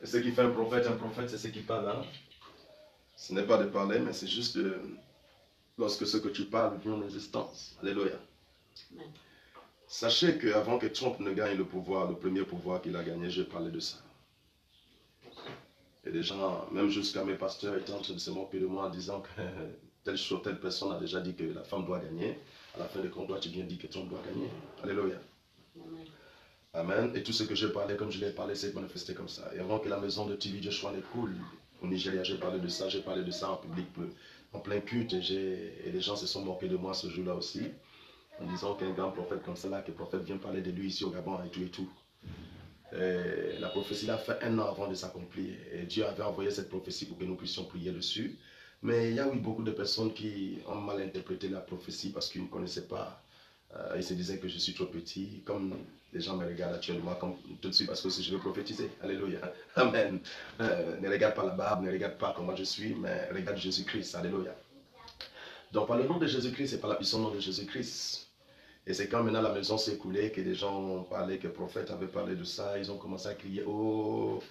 Ce qui fait un prophète, c'est ce qui parle. Hein? Ce n'est pas de parler, mais c'est juste lorsque ce que tu parles vient en existence. Alléluia. Amen. Sachez qu'avant que Trump ne gagne le pouvoir, le premier pouvoir qu'il a gagné, je parlais de ça. Et des gens, même jusqu'à mes pasteurs, étaient en train de se moquer de moi en disant que telle chose, telle personne a déjà dit que la femme doit gagner. À la fin de compte, toi, tu viens dire que Trump doit gagner. Alléluia. Amen. Amen. Et tout ce que je parlais, comme je l'ai parlé, c'est manifesté comme ça. Et avant que la maison de TV Joshua ne coule au Nigeria, j'ai parlé de ça en public, en plein culte. Et les gens se sont moqués de moi ce jour-là aussi, en disant qu'un grand prophète comme ça, là, que le prophète vient parler de lui ici au Gabon et tout et tout. Et la prophétie l'a fait 1 an avant de s'accomplir. Et Dieu avait envoyé cette prophétie pour que nous puissions prier dessus. Mais il y a eu beaucoup de personnes qui ont mal interprété la prophétie parce qu'ils ne connaissaient pas. Ils se disaient que je suis trop petit, comme les gens me regardent actuellement, comme tout de suite parce que si je veux prophétiser. Alléluia. Amen. Ne regarde pas la barbe, ne regarde pas comment je suis, mais regarde Jésus-Christ. Alléluia. Donc par le nom de Jésus-Christ et par la puissance nom de Jésus-Christ. Et c'est quand maintenant la maison s'est écoulée que des gens ont parlé, que le prophète avait parlé de ça, ils ont commencé à crier, oh,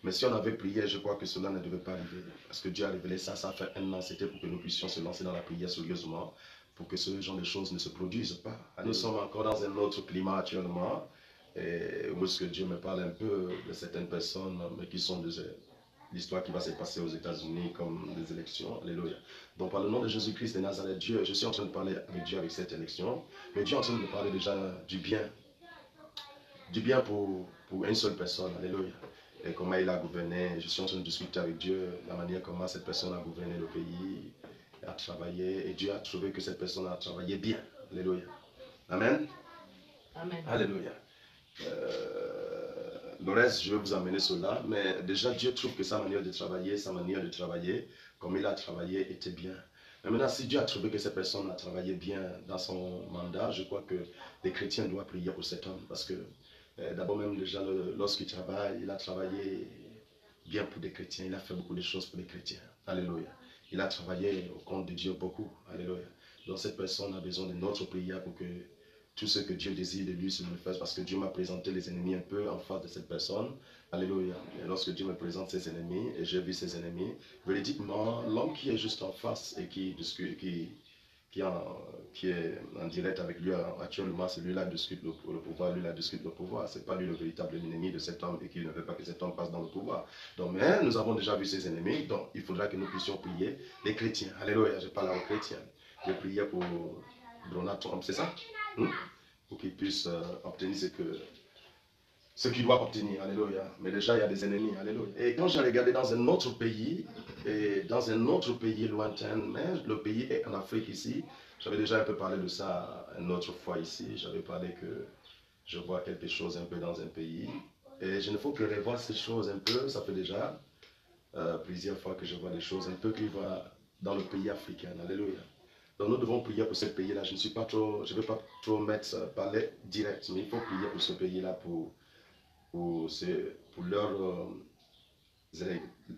mais si on avait prié, je crois que cela ne devait pas arriver. Parce que Dieu a révélé ça, ça fait 1 an, c'était pour que nous puissions se lancer dans la prière sérieusement, pour que ce genre de choses ne se produisent pas. Nous sommes encore dans un autre climat actuellement, et où est-ce que Dieu me parle un peu de certaines personnes, mais qui sont l'histoire qui va se passer aux États-Unis comme des élections. Alléluia. Donc par le nom de Jésus-Christ de Nazareth, Dieu, je suis en train de parler avec Dieu avec cette élection, mais Dieu est en train de me parler déjà du bien pour une seule personne. Alléluia. Et comment il a gouverné. Je suis en train de discuter avec Dieu la manière comment cette personne a gouverné le pays, a travaillé, et Dieu a trouvé que cette personne a travaillé bien. Alléluia. Amen. Amen. Alléluia. Le reste, je vais vous amener cela, mais déjà Dieu trouve que sa manière de travailler, comme il a travaillé, était bien. Mais maintenant, si Dieu a trouvé que cette personne a travaillé bien dans son mandat, je crois que les chrétiens doivent prier pour cet homme, parce que d'abord même déjà, lorsqu'il travaille, il a travaillé bien pour des chrétiens, il a fait beaucoup de choses pour les chrétiens. Alléluia. Il a travaillé au compte de Dieu beaucoup. Alléluia. Donc cette personne a besoin de notre prière pour que tout ce que Dieu désire de lui se manifeste, parce que Dieu m'a présenté les ennemis un peu en face de cette personne. Alléluia. Et lorsque Dieu me présente ses ennemis, et j'ai vu ses ennemis, véridiquement, l'homme qui est juste en face et qui est en direct avec lui actuellement, c'est lui-là qui discute le pouvoir, lui-là discute le pouvoir. Ce n'est pas lui le véritable ennemi de cet homme et qui ne veut pas que cet homme passe dans le pouvoir. Donc, mais nous avons déjà vu ses ennemis, donc il faudra que nous puissions prier les chrétiens. Alléluia, je parle aux chrétiens. Je priais pour Donald Trump, c'est ça? Pour qu'il puisse obtenir ce qu'il doit obtenir, alléluia. Mais déjà, il y a des ennemis, alléluia. Et quand j'ai regardé dans un autre pays, lointain, mais le pays est en Afrique ici, j'avais déjà un peu parlé de ça une autre fois ici, j'avais parlé que je vois quelque chose un peu dans un pays, et je ne faut que revoir ces choses un peu, ça fait déjà plusieurs fois que je vois des choses un peu qui vont dans le pays africain, alléluia. Donc nous devons prier pour ce pays-là. Je ne vais pas trop parler direct, mais il faut prier pour ce pays-là, pour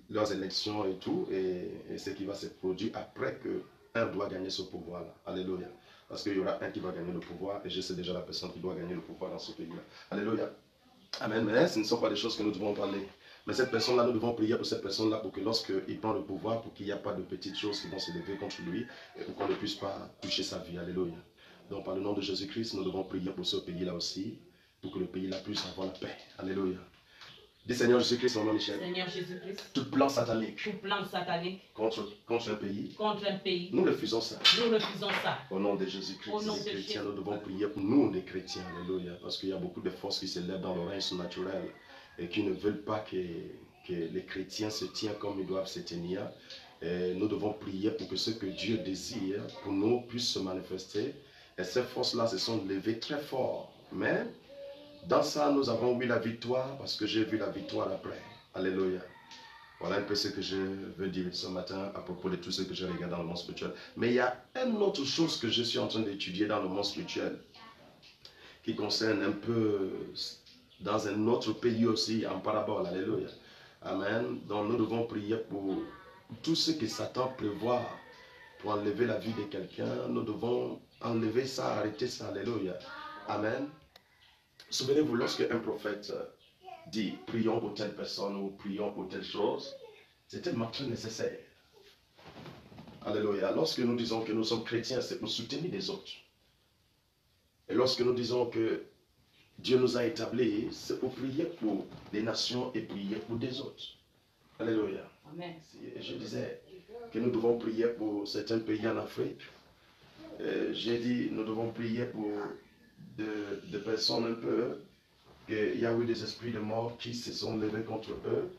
leurs élections et tout, et ce qui va se produire après qu'un doit gagner ce pouvoir-là. Alléluia. Parce qu'il y aura un qui va gagner le pouvoir, et je sais déjà la personne qui doit gagner le pouvoir dans ce pays-là. Alléluia. Amen. Mais ce ne sont pas des choses que nous devons parler. Mais cette personne-là, nous devons prier pour cette personne-là pour que lorsqu'il prend le pouvoir, pour qu'il n'y ait pas de petites choses qui vont se lever contre lui et pour qu'on ne puisse pas toucher sa vie. Alléluia. Donc, par le nom de Jésus-Christ, nous devons prier pour ce pays-là aussi, pour que le pays-là puisse avoir la paix. Alléluia. Dis Seigneur Jésus-Christ, mon nom Michel. Seigneur Jésus-Christ. Tout plan satanique. Tout plan satanique. Contre un pays. Contre un pays. Nous refusons ça. Nous refusons ça. Au nom de Jésus-Christ. Au nom de Jésus. Jésus. Nous devons prier pour nous, les chrétiens. Alléluia. Parce qu'il y a beaucoup de forces qui se lèvent dans le règne surnaturel et qui ne veulent pas que les chrétiens se tiennent comme ils doivent se tenir. Et nous devons prier pour que ce que Dieu désire pour nous puisse se manifester. Et ces forces-là se sont levées très fort. Mais dans ça, nous avons eu la victoire parce que j'ai vu la victoire après. Alléluia. Voilà un peu ce que je veux dire ce matin à propos de tout ce que je regarde dans le monde spirituel. Mais il y a une autre chose que je suis en train d'étudier dans le monde spirituel qui concerne un peu dans un autre pays aussi en parabole. Alléluia. Amen. Donc nous devons prier pour tout ce que Satan prévoit pour enlever la vie de quelqu'un. Nous devons enlever ça, arrêter ça. Alléluia. Amen. Souvenez-vous, lorsque un prophète dit prions pour telle personne ou prions pour telle chose, c'est tellement très nécessaire. Alléluia. Lorsque nous disons que nous sommes chrétiens, c'est pour soutenir les autres. Et lorsque nous disons que Dieu nous a établis, c'est pour prier pour les nations et prier pour des autres. Alléluia. Amen. Je disais que nous devons prier pour certains pays en Afrique. J'ai dit nous devons prier pour des personnes un peu, qu'il y a eu des esprits de mort qui se sont levés contre eux.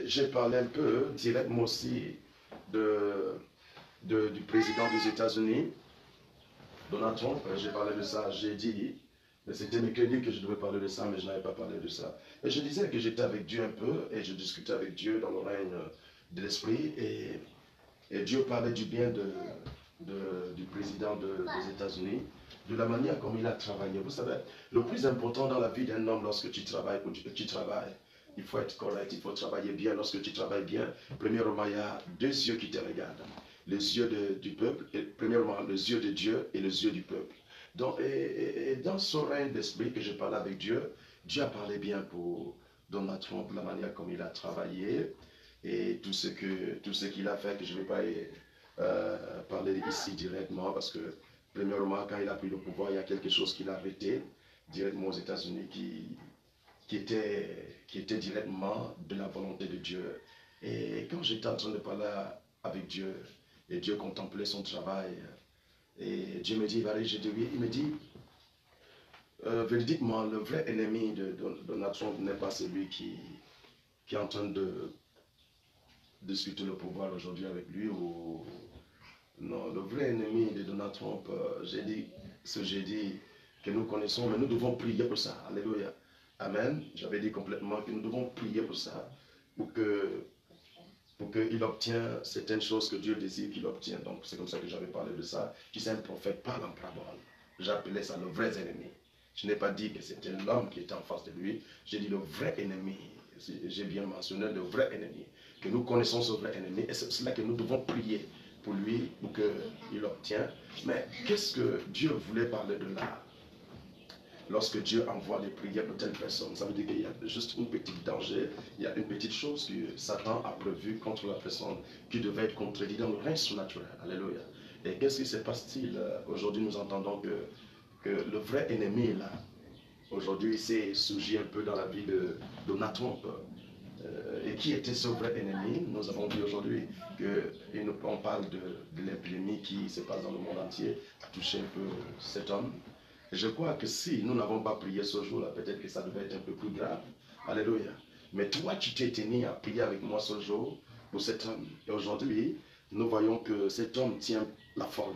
J'ai parlé un peu directement aussi du président des États-Unis, Donald Trump. J'ai parlé de ça, j'ai dit, c'était mercredi que je devais parler de ça, mais je n'avais pas parlé de ça. Et je disais que j'étais avec Dieu un peu, et je discutais avec Dieu dans le règne de l'Esprit, et Dieu parlait du bien du président des États-Unis, de la manière comme il a travaillé. Vous savez, le plus important dans la vie d'un homme lorsque tu travailles, il faut être correct, il faut travailler bien. Lorsque tu travailles bien, premièrement, il y a deux yeux qui te regardent. Les yeux du peuple, et premièrement, les yeux de Dieu et les yeux du peuple. Donc, et dans son règne d'esprit que je parle avec Dieu, Dieu a parlé bien pour Donald Trump, la manière comme il a travaillé et tout ce qu'il a fait, que je ne vais pas parler ici directement, parce que premièrement, quand il a pris le pouvoir, il y a quelque chose qu'il a arrêté directement aux États-Unis qui était directement de la volonté de Dieu. Et quand j'étais en train de parler avec Dieu, et Dieu contemplait son travail, et Dieu me dit, j'ai dit oui, il me dit, véridiquement, le vrai ennemi de Donald Trump n'est pas celui qui est en train de discuter le pouvoir aujourd'hui avec lui. Non, le vrai ennemi de Donald Trump, j'ai dit que nous connaissons, mais nous devons prier pour ça. Alléluia. Amen. J'avais dit complètement que nous devons prier pour ça, pour qu'il obtienne certaines choses que Dieu désire qu'il obtienne. Donc c'est comme ça que j'avais parlé de ça. Tu sais, un prophète parle en parabole. J'appelais ça le vrai ennemi. Je n'ai pas dit que c'était l'homme qui était en face de lui. J'ai dit le vrai ennemi. J'ai bien mentionné le vrai ennemi. Que nous connaissons ce vrai ennemi. Et c'est cela que nous devons prier pour lui, pour qu'il obtienne. Mais qu'est-ce que Dieu voulait parler de là? Lorsque Dieu envoie des prières pour telle personne, ça veut dire qu'il y a juste un petit danger, il y a une petite chose que Satan a prévue contre la personne qui devait être contredite dans le règne surnaturel. Alléluia. Et qu'est-ce qui se passe-t-il? Aujourd'hui, nous entendons que le vrai ennemi, là, aujourd'hui, s'est surgi un peu dans la vie de Donald Trump. Et qui était ce vrai ennemi? Nous avons vu aujourd'hui qu'on parle de l'épidémie qui se passe dans le monde entier, a touché un peu cet homme. Et je crois que si nous n'avons pas prié ce jour-là, peut-être que ça devait être un peu plus grave. Alléluia. Mais toi, tu t'es tenu à prier avec moi ce jour pour cet homme. Et aujourd'hui, nous voyons que cet homme tient la forme.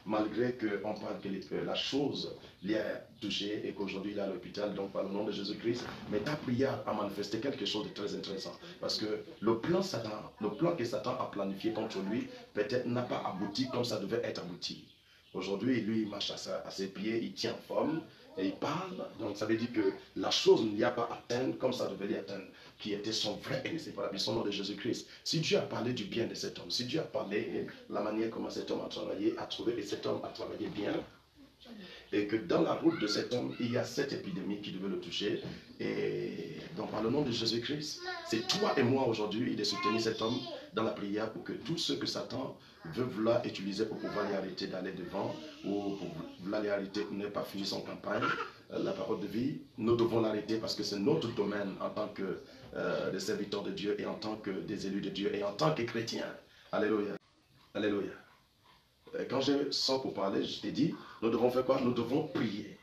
Malgré qu'on parle que la chose l'y a touché et qu'aujourd'hui il est à l'hôpital, donc par le nom de Jésus-Christ. Mais ta prière a manifesté quelque chose de très intéressant. Parce que le plan que Satan a planifié contre lui, peut-être n'a pas abouti comme ça devait être abouti. Aujourd'hui, lui, il marche à ses pieds, il tient forme et il parle. Donc, ça veut dire que la chose ne l'y a pas atteinte comme ça devait l'y atteindre, qui était son vrai ennemi, c'est par son nom de Jésus-Christ. Si Dieu a parlé du bien de cet homme, si Dieu a parlé de la manière comment cet homme a travaillé, a trouvé que cet homme a travaillé bien, et que dans la route de cet homme, il y a cette épidémie qui devait le toucher. Et donc, par le nom de Jésus-Christ, c'est toi et moi aujourd'hui de soutenir cet homme dans la prière pour que tout ce que Satan veut vouloir utiliser pour pouvoir l'arrêter d'aller devant ou pour vouloir l'arrêter pour ne pas finir son campagne, la parole de vie, nous devons l'arrêter parce que c'est notre domaine en tant que des serviteurs de Dieu et en tant que des élus de Dieu et en tant que chrétiens. Alléluia. Alléluia. Quand je sors pour parler, je t'ai dit, nous devons faire quoi? Nous devons prier.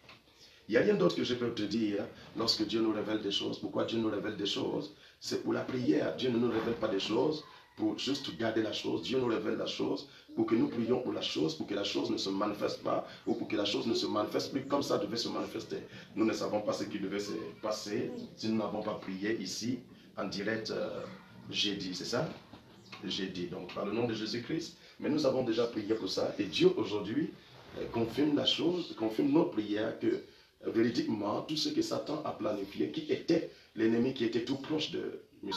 Il n'y a rien d'autre que je peux te dire lorsque Dieu nous révèle des choses. Pourquoi Dieu nous révèle des choses? C'est pour la prière. Dieu ne nous révèle pas des choses pour juste garder la chose. Dieu nous révèle la chose pour que nous prions pour la chose, pour que la chose ne se manifeste pas ou pour que la chose ne se manifeste plus comme ça devait se manifester. Nous ne savons pas ce qui devait se passer si nous n'avons pas prié ici en direct jeudi, c'est ça? Jeudi, donc par le nom de Jésus-Christ. Mais nous avons déjà prié pour ça et Dieu aujourd'hui confirme la chose, confirme notre prière que véridiquement tout ce que Satan a planifié, qui était l'ennemi qui était tout proche de M.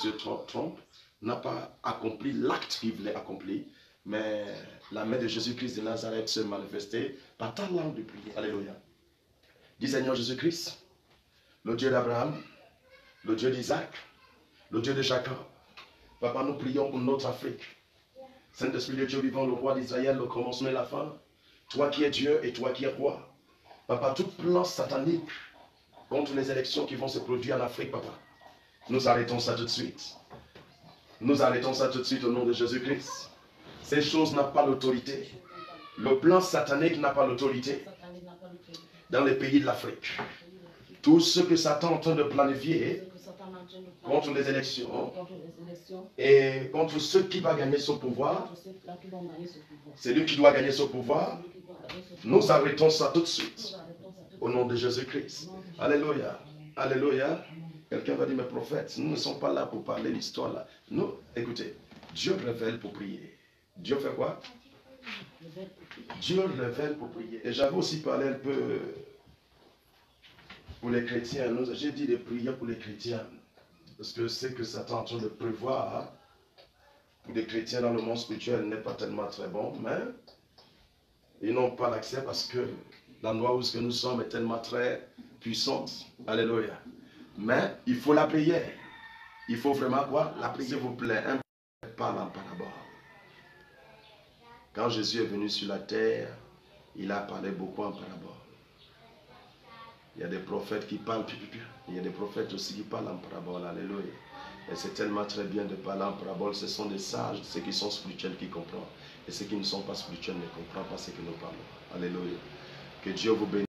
Trump, n'a pas accompli l'acte qu'il voulait accomplir, mais la main de Jésus-Christ de Nazareth se manifestait par ta langue de prière. Alléluia. Dis Seigneur Jésus-Christ, le Dieu d'Abraham, le Dieu d'Isaac, le Dieu de Jacob. Papa, nous prions pour notre Afrique. Saint-Esprit de Dieu vivant, le roi d'Israël, le commencement et la fin. Toi qui es Dieu et toi qui es roi. Papa, tout plan satanique contre les élections qui vont se produire en Afrique, papa. Nous arrêtons ça tout de suite. Nous arrêtons ça tout de suite au nom de Jésus-Christ. Ces choses n'ont pas l'autorité. Le plan satanique n'a pas l'autorité dans les pays de l'Afrique. Tout ce que Satan est en train de planifier contre les élections et contre ceux qui vont gagner ce pouvoir, c'est lui qui doit gagner ce pouvoir. Nous arrêtons ça tout de suite au nom de Jésus-Christ. Alléluia. Alléluia. Quelqu'un va dire, mes prophètes, nous ne sommes pas là pour parler l'histoire là. Nous, écoutez, Dieu révèle pour prier. Dieu fait quoi? Dieu révèle pour prier. Et j'avais aussi parlé un peu pour les chrétiens. J'ai dit de prier pour les chrétiens. Parce que c'est que Satan est en train de prévoir pour les chrétiens dans le monde spirituel n'est pas tellement très bon, mais ils n'ont pas l'accès parce que l'endroit où nous sommes est tellement très puissant. Alléluia. Mais il faut la prière. Il faut vraiment quoi? La prière, s'il vous plaît. Un parle en parabole. Quand Jésus est venu sur la terre, il a parlé beaucoup en parabole. Il y a des prophètes qui parlent, il y a des prophètes aussi qui parlent en parabole. Alléluia. Et c'est tellement très bien de parler en parabole. Ce sont des sages, ceux qui sont spirituels qui comprennent. Et ceux qui ne sont pas spirituels ne comprennent pas ce que nous parlons. Alléluia. Que Dieu vous bénisse.